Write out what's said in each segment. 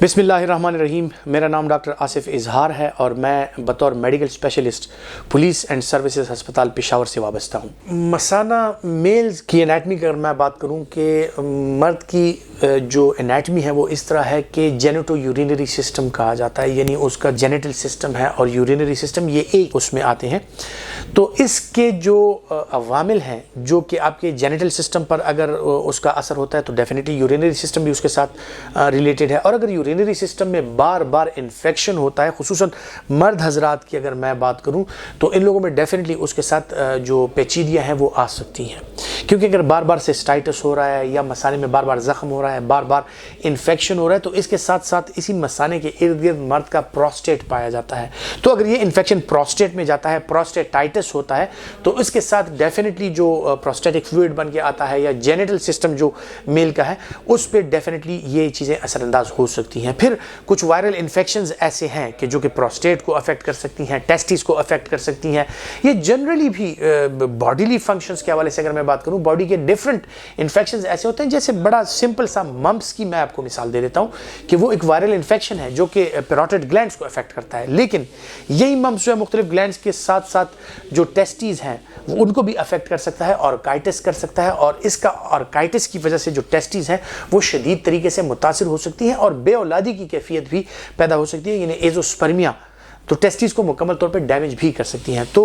बिस्मिल्लाहिर्रहमानिर्रहीम। मेरा नाम डॉक्टर आसिफ इजहार है और मैं बतौर medical specialist police and services हस्पताल पेशावर से वाबस्ता हूँ। मसाना मेल्स की एनाटमी की अगर मैं बात करूँ कि मर्द की जो एनाटमी है वो इस तरह है कि जेनेटो यूरिनरी सिस्टम कहा जाता है, यानी उसका जेनेटल सिस्टम है और यूरिनरी सिस्टम ये एक उसमें आते हैं। तो इसके जो अवामिल हैं जो कि आपके जेनेटल सिस्टम पर अगर उसका असर होता है तो डेफिनेटली यूरिनरी सिस्टम भी उसके साथ रिलेटेड है। और अगर यूरिनरी सिस्टम में बार बार इन्फेक्शन होता है, खुसूसन मर्द हजरात की अगर मैं बात करूं तो इन लोगों में डेफिनेटली उसके साथ जो पेचीदियाँ हैं वो आ सकती हैं, क्योंकि अगर बार बार सिस्टाइटिस हो रहा है या मसाने में बार बार ज़ख्म हो रहा है, बार बार इन्फेक्शन हो रहा है, तो इसके साथ साथ इसी मसाने के इर्द गिर्द मर्द का प्रोस्टेट पाया जाता है। तो अगर ये इन्फेक्शन प्रोस्टेट में जाता है, प्रोस्टेटाइटिस होता है, तो इसके साथ डेफिनेटली जो प्रोस्टेटिक फ्लूइड बन के आता है या जेनेटल सिस्टम जो मेल का है उस पर डेफिनेटली ये चीज़ें असरअंदाज हो सकती हैं। फिर कुछ वायरल इन्फेक्शंस ऐसे हैं कि जो कि प्रोस्टेट को अफेक्ट कर सकती हैं, टेस्टिस को अफेक्ट कर सकती हैं। ये जनरली भी बॉडीली फंक्शंस के हवाले से अगर मैं बात करूं, बॉडी के डिफरेंट इन्फेक्शंस ऐसे होते हैं, जैसे बड़ा सिंपल सा मम्प्स की मैं आपको मिसाल दे देता हूं कि वो एक वायरल इन्फेक्शन है जो कि पैरोटिड ग्लैंड्स को अफेक्ट करता है, लेकिन यही मम्प्स जो है मुख्तलिफ ग्लैंड्स के साथ साथ जो टेस्टीज हैं उनको भी अफेक्ट कर सकता है, ऑर्काइटिस कर सकता है, और इसका ऑर्काइटिस की वजह से जो टेस्टीज हैं वो शदीद तरीके से मुतासिर हो सकती हैं और बेऔलादी की कैफियत भी पैदा हो सकती है, यानी एजोस्पर्मिया, तो टेस्टिस को मुकम्मल तौर पे डैमेज भी कर सकती हैं। तो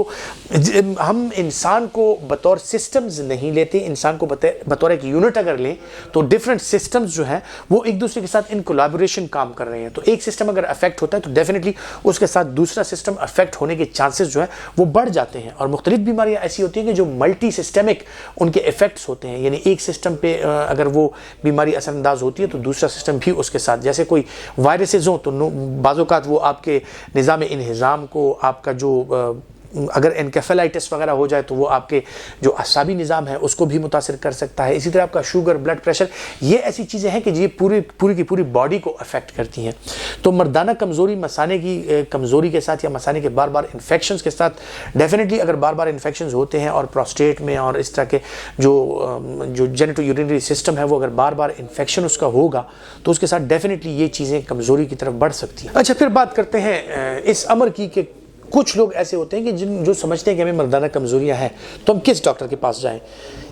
हम इंसान को बतौर सिस्टम्स नहीं लेते, इंसान को बतौर एक यूनिट अगर लें तो डिफरेंट सिस्टम्स जो हैं वो एक दूसरे के साथ इन कोलैबोरेशन काम कर रहे हैं। तो एक सिस्टम अगर अफेक्ट होता है तो डेफिनेटली उसके साथ दूसरा सिस्टम अफेक्ट होने के चांसेस जो है वो बढ़ जाते हैं। और मुख्तलिफ बीमारियाँ ऐसी होती हैं कि जो मल्टी सिस्टमिक उनके इफेक्ट्स होते हैं, यानी एक सिस्टम पे अगर वो बीमारी असरअंदाज होती है तो दूसरा सिस्टम भी उसके साथ, जैसे कोई वायरसेस हो तो बाज़-औक़ात वो आपके निज़ाम इंहिज़ाम को, आपका जो अगर एनकेफेलाइटिस वगैरह हो जाए तो वो आपके जो असाबी निज़ाम है उसको भी मुतासिर कर सकता है। इसी तरह आपका शुगर, ब्लड प्रेशर, ये ऐसी चीज़ें हैं कि ये पूरी की पूरी बॉडी को अफेक्ट करती हैं। तो मर्दाना कमज़ोरी मसाने की कमज़ोरी के साथ या मसाने के बार बार इन्फेक्शंस के साथ डेफिनेटली अगर बार बार इन्फेक्शंस होते हैं और प्रोस्टेट में और इस तरह के जो जेनेटो यूरिनरी सिस्टम है वो अगर बार बार इन्फेक्शन उसका होगा तो उसके साथ डेफिनेटली ये चीज़ें कमज़ोरी की तरफ बढ़ सकती हैं। अच्छा, फिर बात करते हैं इस अमर की कि कुछ लोग ऐसे होते हैं कि जो समझते हैं कि हमें मर्दाना कमज़ोरियाँ हैं तो हम किस डॉक्टर के पास जाएं।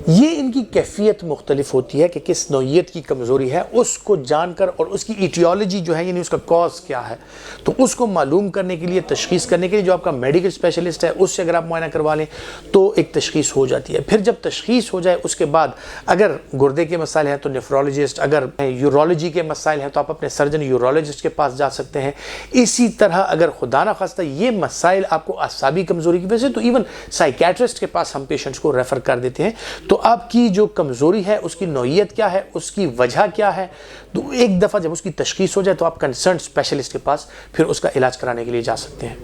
ये इनकी कैफियत मुख्तलिफ होती है कि किस नौइयत की कमज़ोरी है, उसको जानकर और उसकी इटियोलॉजी जो है यानी उसका कॉज क्या है तो उसको मालूम करने के लिए, तशख़ीस करने के लिए जो आपका मेडिकल स्पेशलिस्ट है उससे अगर आप मुआयना करवा लें तो एक तशख़ीस हो जाती है। फिर जब तशख़ीस हो जाए उसके बाद अगर गुर्दे के मसाइल हैं तो नेफ्रोलॉजिस्ट, अगर यूरोलॉजी के मसाइल हैं तो आप अपने सर्जन यूरोलॉजिस्ट के पास जा सकते हैं। इसी तरह अगर खुदा न खास्ता ये मसाइल आपको असाबी कमज़ोरी की वजह से तो इवन साइकियाट्रिस्ट के पास हम पेशेंट्स को रेफ़र कर देते हैं। तो आपकी जो कमज़ोरी है उसकी नौइयत क्या है, उसकी वजह क्या है, तो एक दफ़ा जब उसकी तशख़ीस हो जाए तो आप कंसर्न स्पेशलिस्ट के पास फिर उसका इलाज कराने के लिए जा सकते हैं।